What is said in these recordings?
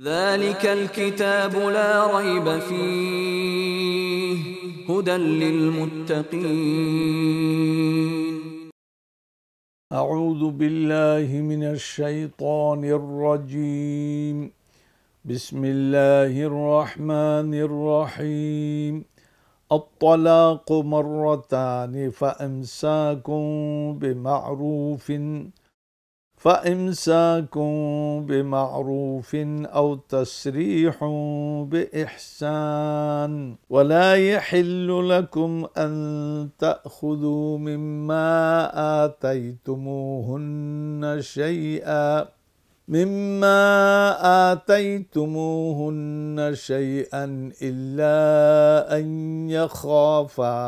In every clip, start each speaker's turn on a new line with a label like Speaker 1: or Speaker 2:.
Speaker 1: ذلك الكتاب لا ريب فيه هدى للمتقين.
Speaker 2: أعوذ بالله من الشيطان الرجيم. بسم الله الرحمن الرحيم. الطلاق مرتان فإمساك بمعروف أو تسريح بإحسان ولا يحل لكم أن تأخذوا مما آتيتموهن شيئا إلا أن يخافا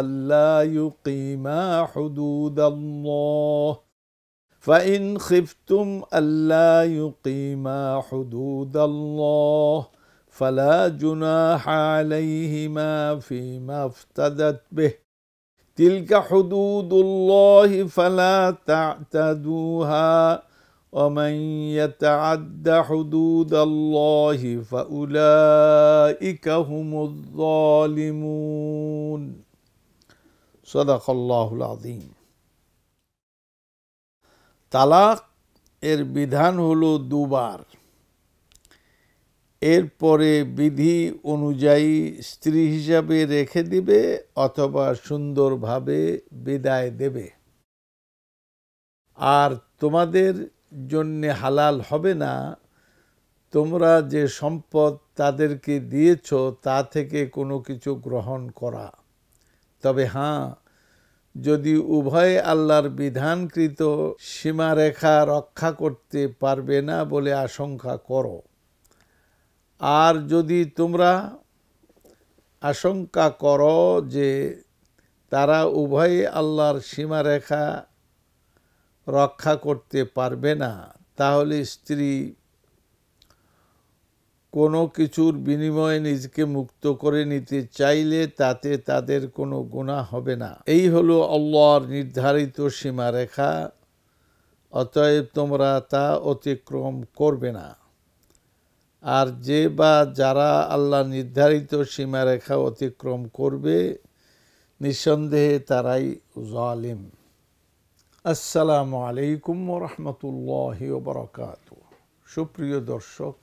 Speaker 2: ألا يقيما حدود الله فإن خفتم ألا يقيما حدود الله فلا جناح عليهما فيما افتدت به تلك حدود الله فلا تعتدوها ومن يتعد حدود الله فأولئك هم الظالمون صدق الله العظيم। তালাক এর বিধান হলো দুবার। এরপরে বিধি অনুযায়ী স্ত্রী হিসাবে রেখে দিবে অথবা সুন্দরভাবে বিদায় দেবে। আর তোমাদের জন্য হালাল হবে না তোমরা যে সম্পদ তাদেরকে দিয়েছ তা থেকে কোনো কিছু গ্রহণ করা। তবে হ্যাঁ, যদি উভয় আল্লাহর বিধানকৃত সীমারেখা রক্ষা করতে পারবে না বলে আশঙ্কা করো, আর যদি তোমরা আশঙ্কা করো যে তারা উভয় আল্লাহর সীমারেখা রক্ষা করতে পারবে না, তাহলে স্ত্রী কোনো কিছুর বিনিময়ে নিজেকে মুক্ত করে নিতে চাইলে তাতে তাদের কোনো গুনাহ হবে না। এই হলো আল্লাহর নির্ধারিত সীমারেখা, অতএব তোমরা তা অতিক্রম করবে না। আর যে বা যারা আল্লাহ নির্ধারিত সীমারেখা অতিক্রম করবে নিঃসন্দেহে তারাই জালিম। আসসালামু আলাইকুম ওয়া রাহমাতুল্লাহি ওয়া বারাকাতুহু। সুপ্রিয় দর্শক,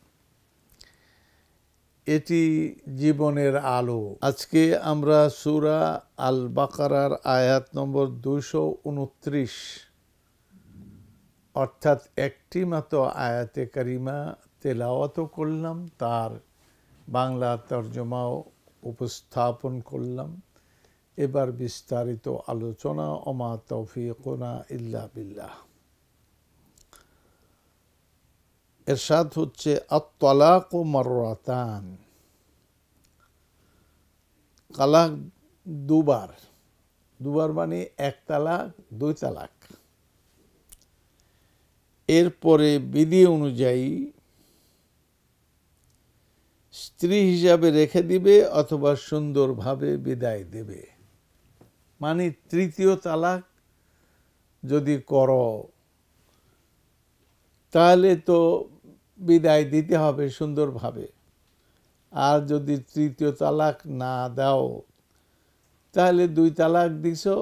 Speaker 2: এটি জীবনের আলো। আজকে আমরা সূরা আল বাকারার আয়াত নম্বর 229 অর্থাৎ একটি মাত্র আয়াতে কারিমা তেলাওয়াত করলাম, তার বাংলা তর্জমাও উপস্থাপন করলাম। এবার বিস্তারিত আলোচনা। ওমা তৌফিকুনা ইল্লা বিল্লাহ। এরশাদ হচ্ছে আত-তালাক মাররাতান, তালাক দুবার। দুবার মানে এক তালাক, দুই তালাক। এরপরে বিধি অনুযায়ী স্ত্রী হিসাবে রেখে দিবে অথবা সুন্দরভাবে বিদায় দেবে। মানে তৃতীয় তালাক যদি করো তাহলে তো বিদায় দিতে হবে সুন্দরভাবে, আর যদি তৃতীয় তালাক না দাও তাহলে দুই তালাক দিছো,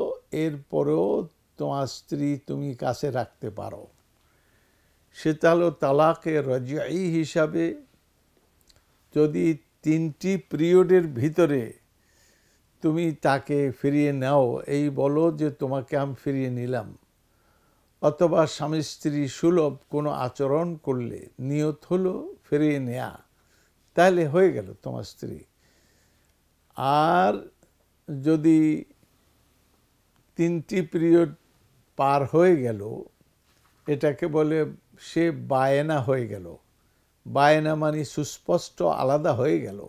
Speaker 2: এরপরেও তোমার স্ত্রী তুমি কাছে রাখতে পারো। সেটা হলো তালাকে রাজিঈ হিসাবে। যদি 3টি পিরিয়ডের ভিতরে তুমি তাকে ফিরিয়ে নাও, এই বলো যে তোমাকে আমি ফিরিয়ে নিলাম, অথবা স্বামী স্ত্রী সুলভ কোনো আচরণ করলে নিয়ত হলো ফিরিয়ে নেয়া, তাহলে হয়ে গেল তোমার স্ত্রী। আর যদি 3টি পিরিয়ড পার হয়ে গেল, এটাকে বলে সে বায়েনা হয়ে গেল। বায়েনা মানে সুস্পষ্ট আলাদা হয়ে গেল।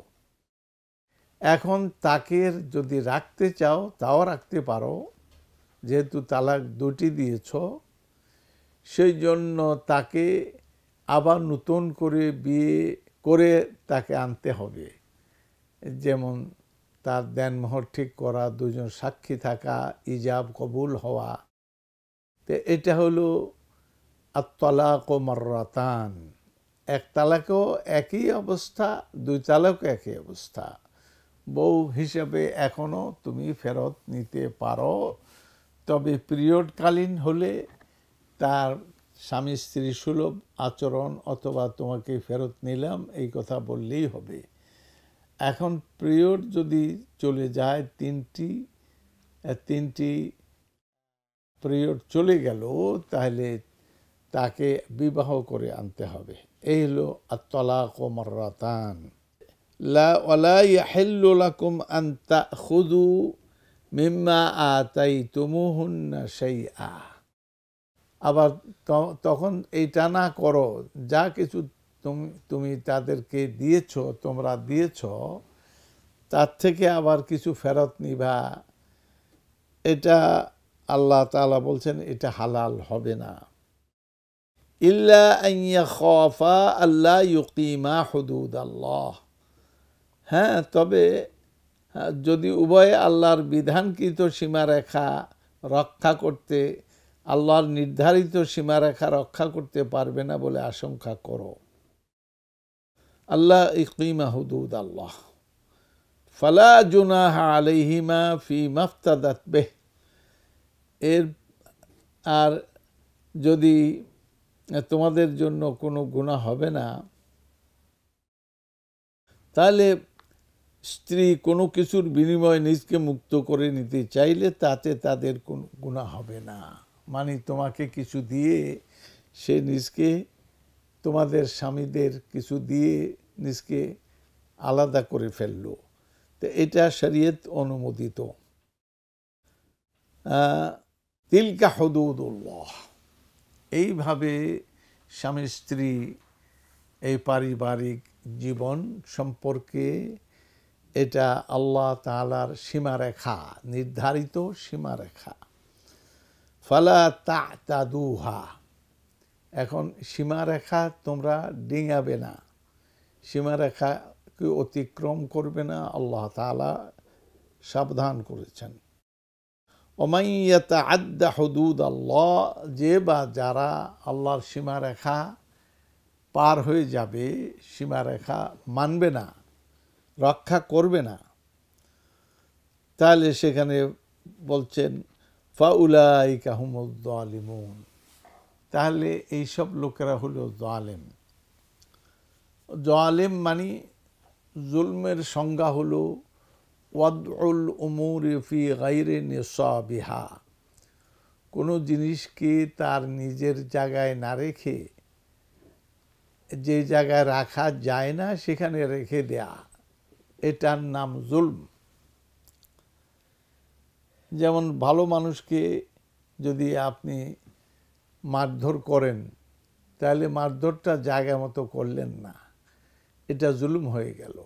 Speaker 2: এখন তাকে যদি রাখতে চাও তাও রাখতে পারো, যেহেতু তালাক 2টি দিয়েছ। সেই জন্য তাকে আবার নতুন করে বিয়ে করে তাকে আনতে হবে। যেমন তার দেনমোহর ঠিক করা, দুজন সাক্ষী থাকা, ইজাব কবুল হওয়া। তো এটা হলো আত-তালাক মাররাতান, এক তালাকও একই অবস্থা, দুই তালাকও একই অবস্থা। বউ হিসেবে এখনো তুমি ফেরত নিতে পারো, তবে পিরিয়ডকালীন হলে তার স্বামী স্ত্রী সুলভ আচরণ অথবা তোমাকে ফেরত নিলাম এই কথা বললেই হবে। এখন পিরিয়ড যদি চলে যায়, তিনটি পিরিয়ড চলে গেল, তাহলে তাকে বিবাহ করে আনতে হবে। এই হলো আত-তালাকু মাররাতান। লা ওয়ালা ইয়াহিল্লু লাকুম আন তাখুযু মিম্মা আতাইতুমুহুন্না শাইআ। আবার তখন এইটা না করো, যা কিছু তুমি তাদেরকে দিয়েছো, তোমরা দিয়েছো, তার থেকে আবার কিছু ফেরত নিবা, এটা আল্লাহ তাআলা বলছেন এটা হালাল হবে না। ইল্লা আন ইয়াখাফা আল্লা ইউকিমা হুদুদাল্লাহ। হ্যাঁ, তবে যদি উভয়ে আল্লাহর বিধানকৃত সীমারেখা রক্ষা করতে, আল্লাহর নির্ধারিত সীমারেখা রক্ষা করতে পারবে না বলে আশঙ্কা করো। আল্লাহ ইকিমা হুদুদ আল্লাহ ফালা জুনাহা আলাইহিমা ফি মাফতাদাত বিহ। এর আর যদি তোমাদের জন্য কোনো গুনাহ হবে না, তাহলে স্ত্রী কোনো কিছুর বিনিময়ে নিজকে মুক্ত করে নিতে চাইলে তাতে তাদের কোনো গুনাহ হবে না। মানে তোমাকে কিছু দিয়ে সে নিজকে, তোমাদের স্বামীদের কিছু দিয়ে নিজকে আলাদা করে ফেললো, তো এটা শরীয়ত অনুমোদিত। তিলকা হুদুদুল্লাহ। এইভাবে স্বামী স্ত্রী এই পারিবারিক জীবন সম্পর্কে এটা আল্লাহ তাআলার সীমারেখা, নির্ধারিত সীমারেখা। ফালা তা'তাদুহা। এখন সীমারেখা তোমরা ডিঙাবে না, সীমারেখাকে অতিক্রম করবে না, আল্লাহ তাআলা সাবধান করেছেন। ওমান ইয়াতাআদ্দা হুদুদাল্লাহ, যে বা যারা আল্লাহর সীমারেখা পার হয়ে যাবে, সীমারেখা মানবে না, রক্ষা করবে না, তাহলে সেখানে বলছেন ফাউলাইকা হুমুজ জালিমুন। তাহলে এইসব লোকেরা হলো জালেম। জালেম মানে জুলমের সংজ্ঞা হলো ওয়াদউল উমুরি ফি গায়রি নিসাবিহা। কোনো জিনিসকে তার নিজের জায়গায় না রেখে যে জায়গায় রাখা যায় না সেখানে রেখে দেয়া, এটার নাম জুলম। যেমন ভালো মানুষকে যদি আপনি মারধর করেন, তাহলে মারধরটা জায়গা মতো করলেন না, এটা জুলুম হয়ে গেল।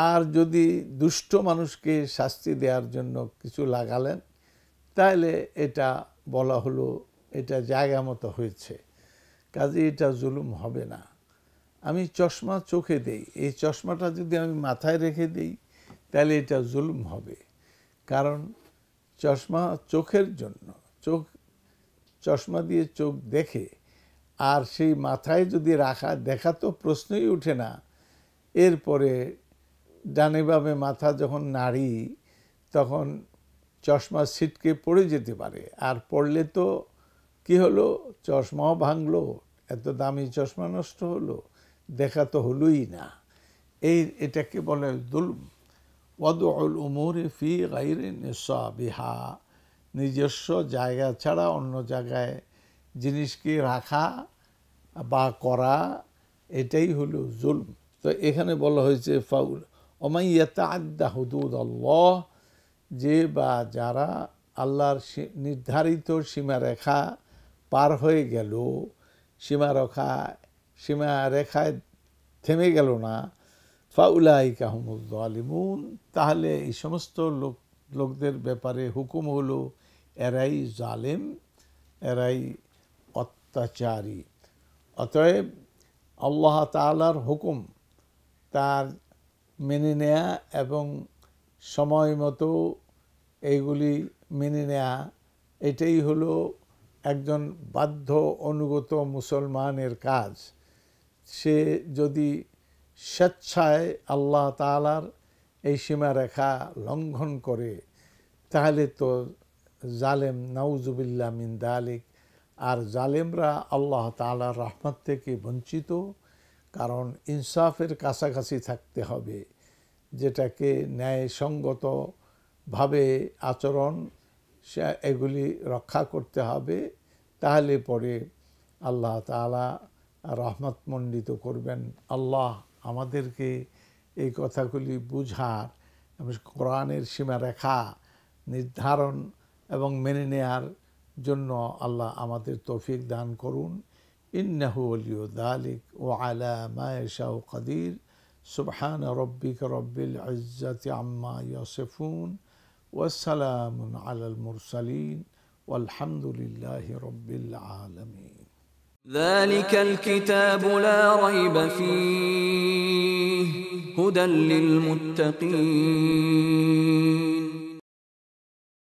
Speaker 2: আর যদি দুষ্ট মানুষকে শাস্তি দেওয়ার জন্য কিছু লাগালেন, তাহলে এটা বলা হলো এটা জায়গা মতো হয়েছে, কাজে এটা জুলুম হবে না। আমি চশমা চোখে দেই, এই চশমাটা যদি আমি মাথায় রেখে দিই তাহলে এটা জুলুম হবে, কারণ চশমা চোখের জন্য, চশমা দিয়ে চোখ দেখে, আর সেই মাথায় যদি দেখা তো প্রশ্নই উঠে না। এরপরে ডানে বামে মাথা যখন নাড়ি, তখন চশমা ছিটকে পড়ে যেতে পারে, আর পড়লে তো কি হলো, চশমাও ভাঙলো, এত দামি চশমা নষ্ট হলো, দেখা তো হলোই না। এটাকে বলে জুলম। ওয়াদউল উমুরি ফি গায়রি নিসাবিহা। নিজস্ব জায়গা ছাড়া অন্য জায়গায় জিনিসকে রাখা বা করা, এটাই হলো জুলম। তো এখানে বলা হয়েছে ফাউল ওমান ইয়াতাআদ্দা হুদুদাল্লাহ, যে বা যারা আল্লাহর নির্ধারিত সীমারেখা পার হয়ে গেল, সীমারেখায় থেমে গেল না, ফাউলাইকা হুমুজ জালিমুন, তাহলে এই সমস্ত লোকদের ব্যাপারে হুকুম হলো এরাই জালেম, এরাই অত্যাচারী। অতএব আল্লাহ তাআলার হুকুম তার মেনে নেয়া এবং সময় মতো এইগুলি মেনে নেয়া, এটাই হলো একজন বাধ্য অনুগত মুসলমানের কাজ। সে যদি স্বেচ্ছায় আল্লাহ তাআলার এই সীমারেখা লঙ্ঘন করে তাহলে তো জালেম, নাউজুবিল্লাহ মিন যালিক। আর জালেমরা আল্লাহ তাআলার রহমত থেকে বঞ্চিত, কারণ ইনসাফের কাছাকাছি থাকতে হবে, যেটাকে ন্যায়সঙ্গতভাবে আচরণ এগুলি রক্ষা করতে হবে। তাহলে পরে আল্লাহ তাআলা রহমতমণ্ডিত করবেন। আল্লাহ আমাদেরকে এই কথাগুলি বুঝার এবং কোরআনের সীমারেখা নির্ধারণ এবং মেনে নেয়ার জন্য আল্লাহ আমাদের তৌফিক দান করুন। ইন্নাহু ওয়ালিয়্যু যালিক ওয়া আলা মা ইয়াশাউ কাদির। সুবহান রাব্বিকা রাব্বিল ইজ্জাতি আম্মা ইয়াসিফুন ওয়া সালামুন আলাল মুরসালিন ওয়ালহামদুলিল্লাহি রাব্বিল আলামিন।
Speaker 1: ذلك الكتاب لا ريب فيه هدى للمتقين